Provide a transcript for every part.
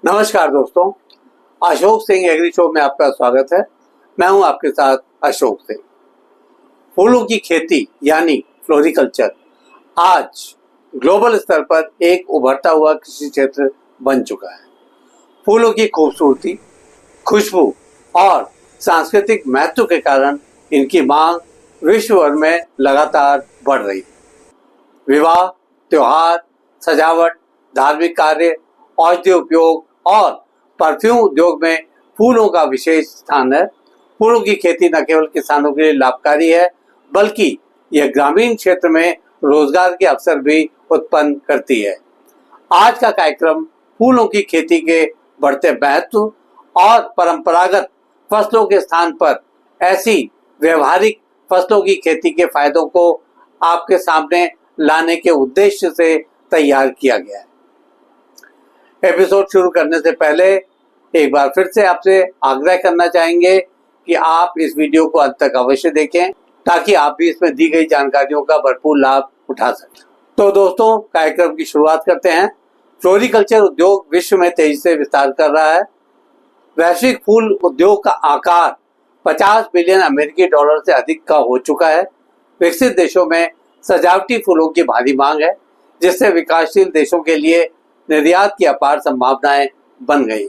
नमस्कार दोस्तों, Ashok Singh agree show में आपका स्वागत है। मैं हूं आपके साथ अशोक सिंह। फूलों की खेती यानी फ्लोरिकल्चर आज ग्लोबल स्तर पर एक उभरता हुआ कृषि क्षेत्र बन चुका है। फूलों की खूबसूरती, खुशबू और सांस्कृतिक महत्व के कारण इनकी मांग विश्व भर में लगातार बढ़ रही है। विवाह, त्योहार, सजावट, धार्मिक कार्य, औषधीय उपयोग और परफ्यूम उद्योग में फूलों का विशेष स्थान है। फूलों की खेती न केवल किसानों के लिए लाभकारी है, बल्कि यह ग्रामीण क्षेत्र में रोजगार के अवसर भी उत्पन्न करती है। आज का कार्यक्रम फूलों की खेती के बढ़ते महत्व और परंपरागत फसलों के स्थान पर ऐसी व्यवहारिक फसलों की खेती के फायदों को आपके सामने लाने के उद्देश्य से तैयार किया गया है। एपिसोड शुरू करने से पहले एक बार फिर से आपसे आग्रह करना चाहेंगे कि आप इस वीडियो को अंत तक अवश्य देखें, ताकि आप भी इसमें दी गई जानकारियों का भरपूर लाभ उठा सकें। तो दोस्तों, कार्यक्रम की शुरुआत करते हैं। फ्लोरिकल्चर उद्योग विश्व में तेजी से विस्तार कर रहा है। वैश्विक फूल उद्योग का आकार 50 बिलियन अमेरिकी डॉलर से अधिक का हो चुका है। विकसित देशों में सजावटी फूलों की भारी मांग है, जिससे विकासशील देशों के लिए निर्यात की अपार संभावनाएं बन गई।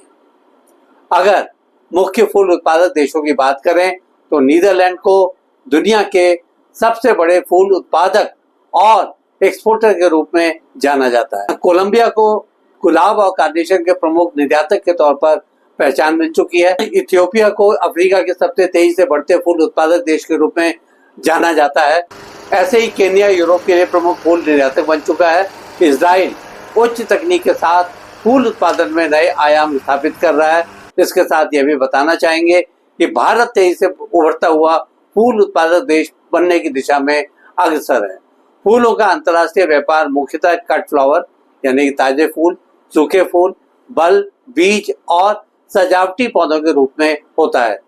अगर मुख्य फूल उत्पादक देशों की बात करें तो नीदरलैंड को दुनिया के सबसे बड़े फूल उत्पादक और एक्सपोर्टर के रूप में जाना जाता है। कोलंबिया को गुलाब और कार्नेशन के प्रमुख निर्यातक के तौर पर पहचान मिल चुकी है। इथियोपिया को अफ्रीका के सबसे तेजी से बढ़ते फूल उत्पादक देश के रूप में जाना जाता है। ऐसे ही केन्या यूरोप के लिए प्रमुख फूल निर्यातक बन चुका है। इजराइल उच्च तकनीक के साथ फूल उत्पादन में नए आयाम स्थापित कर रहा है। इसके साथ यह भी बताना चाहेंगे कि भारत तेजी से उभरता हुआ फूल उत्पादक देश बनने की दिशा में अग्रसर है। फूलों का अंतर्राष्ट्रीय व्यापार मुख्यतः कट फ्लावर यानी ताजे फूल, सूखे फूल, बल्ब, बीज और सजावटी पौधों के रूप में होता है।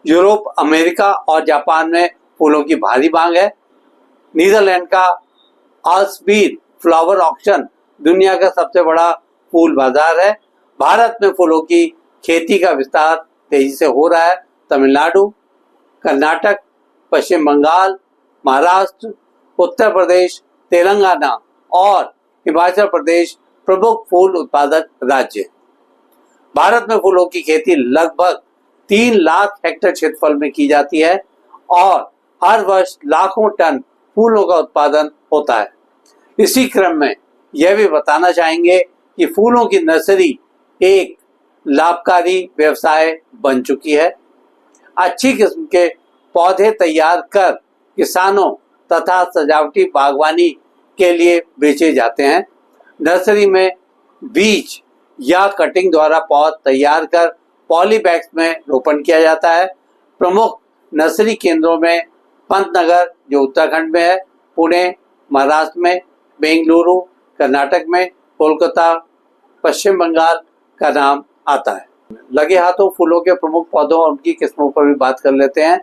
यूरोप, अमेरिका और जापान में फूलों की भारी मांग है। नीदरलैंड का आल्सबीर फ्लावर ऑक्शन दुनिया का सबसे बड़ा फूल बाजार है। भारत में फूलों की खेती का विस्तार तेजी से हो रहा है। तमिलनाडु, कर्नाटक, पश्चिम बंगाल, महाराष्ट्र, उत्तर प्रदेश, तेलंगाना और हिमाचल प्रदेश प्रमुख फूल उत्पादक राज्य। भारत में फूलों की खेती लगभग 3 लाख हेक्टेयर क्षेत्रफल में की जाती है और हर वर्ष लाखों टन फूलों का उत्पादन होता है। इसी क्रम में यह भी बताना चाहेंगे कि फूलों की नर्सरी एक लाभकारी व्यवसाय बन चुकी है। अच्छी किस्म के पौधे तैयार कर किसानों तथा सजावटी बागवानी के लिए बेचे जाते हैं। नर्सरी में बीज या कटिंग द्वारा पौध तैयार कर पॉली बैग्स में रोपण किया जाता है। प्रमुख नर्सरी केंद्रों में पंतनगर जो उत्तराखंड में है, पुणे महाराष्ट्र में, बेंगलुरु कर्नाटक में, कोलकाता पश्चिम बंगाल का नाम आता है। लगे हाथों फूलों के प्रमुख पौधों और उनकी किस्मों पर भी बात कर लेते हैं।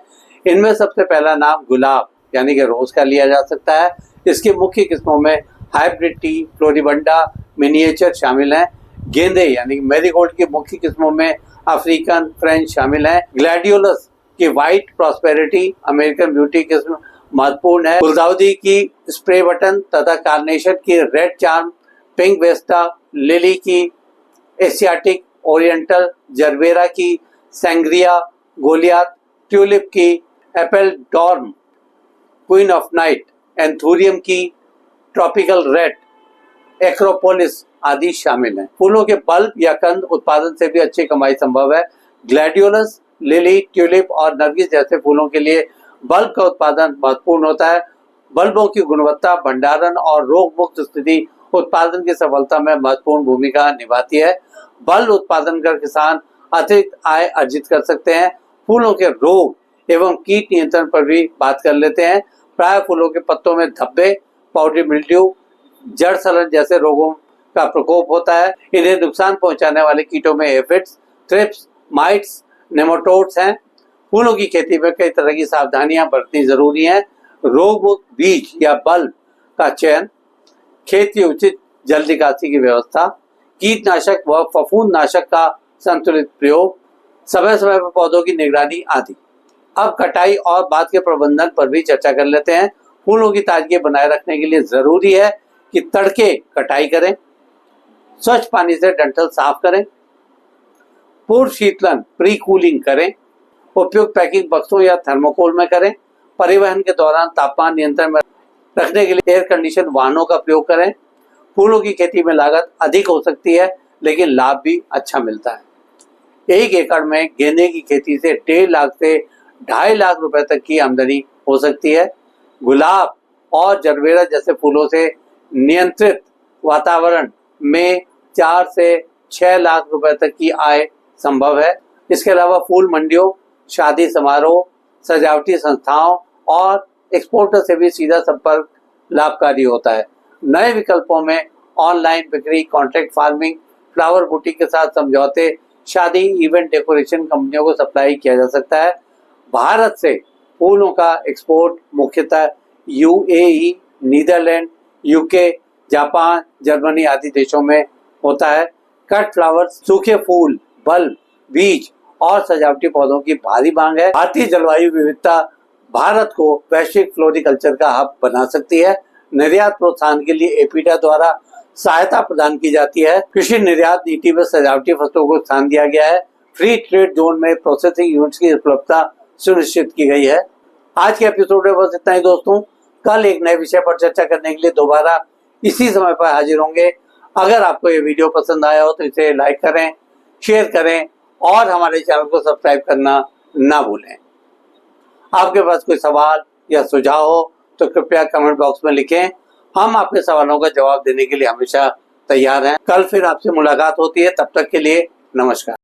इनमें सबसे पहला नाम गुलाब यानी कि रोज का लिया जा सकता है। इसकी मुख्य किस्मों में हाइब्रिड टी, फ्लोरिबंडा, मिनिएचर शामिल हैं। गेंदे यानी मैरीगोल्ड की मुख्य किस्मों में अफ्रीकन, फ्रेंच शामिल हैं। ग्लैडियोलस की व्हाइट प्रॉस्पेरिटी, अमेरिकन ब्यूटी किस्म महत्वपूर्ण है। गुलदाउदी की स्प्रे बटन तथा कार्नेशन की Red Charm, Pink Vesta, lily की एशियाटिक, ओरिएंटल, जरबेरा की सैंग्रिया, गोलियात, ट्यूलिप की Apeldoorn, Queen of Night, anthurium की ट्रॉपिकल रेड, एक्रोपोलिस आदि शामिल हैं। फूलों के बल्ब या कंद उत्पादन से भी अच्छी कमाई संभव है। ग्लैडियोलस, लिली, ट्यूलिप और नरगिस जैसे फूलों के लिए बल्ब का उत्पादन महत्वपूर्ण होता है। बल्बों की गुणवत्ता, भंडारण और रोग मुक्त स्थिति उत्पादन की सफलता में महत्वपूर्ण भूमिका निभाती है। बल्ब उत्पादन कर किसान अतिरिक्त आय अर्जित कर सकते हैं। फूलों के रोग एवं कीट नियंत्रण पर भी बात कर लेते हैं। प्राय फूलों के पत्तों में धब्बे, पाउडरी मिल्ड्यू, जड़ सड़न जैसे रोगों का प्रकोप होता है। इन्हें नुकसान पहुंचाने वाले कीटों में एफिड्स, थ्रिप्स, माइट्स, नेमाटोड्स हैं। फूलों की खेती में कई तरह की सावधानियां बरतनी जरूरी हैं। रोग मुक्त बीज या बल्ब का चयन, खेत की उचित जल निकासी की व्यवस्था, कीटनाशक व फफूंदनाशक का संतुलित प्रयोग, समय समय पर पौधों की निगरानी आदि। अब कटाई और बाद के प्रबंधन पर भी चर्चा कर लेते हैं। फूलों की ताजगी बनाए रखने के लिए जरूरी है कि तड़के कटाई करें, स्वच्छ पानी से डंठल साफ करें, पूर्व शीतलन प्री कूलिंग करें, उपयुक्त पैकिंग बक्सों या थर्मोकोल में करें, परिवहन के दौरान तापमान नियंत्रण में रखने के लिए एयर कंडीशन वाहनों का प्रयोग करें। फूलों की खेती में लागत अधिक हो सकती है लेकिन लाभ भी अच्छा मिलता है। 1 एकड़ में गेंदे की खेती से 1.5 लाख से 2.5 लाख रुपए तक की आमदनी हो सकती है। गुलाब और जरबेरा जैसे फूलों से नियंत्रित वातावरण में 4 से 6 लाख रुपए तक की आय संभव है। इसके अलावा फूल मंडियों, शादी समारोह, सजावटी संस्थाओं और एक्सपोर्टर से भी सीधा संपर्क लाभकारी होता है। नए विकल्पों में ऑनलाइन बिक्री, कॉन्ट्रैक्ट फार्मिंग, फ्लावर बुटीक के साथ समझौते, शादी इवेंट डेकोरेशन कंपनियों को सप्लाई किया जा सकता है। भारत से फूलों का एक्सपोर्ट मुख्यतः UAE, Netherlands, UK, Japan, Germany आदि देशों में होता है। कट फ्लावर्स, सूखे फूल, बल्ब, बीज और सजावटी पौधों की भारी मांग है। भारतीय जलवायु विविधता भारत को वैश्विक फ्लोरिकल्चर का हब बना सकती है। निर्यात प्रोत्साहन के लिए एपीडा द्वारा सहायता प्रदान की जाती है। कृषि निर्यात नीति में सजावटी फसलों को स्थान दिया गया है। फ्री ट्रेड जोन में प्रोसेसिंग यूनिट्स की उपलब्धता सुनिश्चित की गई है। आज के एपिसोड में बस इतना ही दोस्तों। कल एक नए विषय पर चर्चा करने के लिए दोबारा इसी समय पर हाजिर होंगे। अगर आपको ये वीडियो पसंद आया हो तो इसे लाइक करें, शेयर करें और हमारे चैनल को सब्सक्राइब करना ना भूलें। आपके पास कोई सवाल या सुझाव हो तो कृपया कमेंट बॉक्स में लिखें। हम आपके सवालों का जवाब देने के लिए हमेशा तैयार हैं। कल फिर आपसे मुलाकात होती है। तब तक के लिए नमस्कार।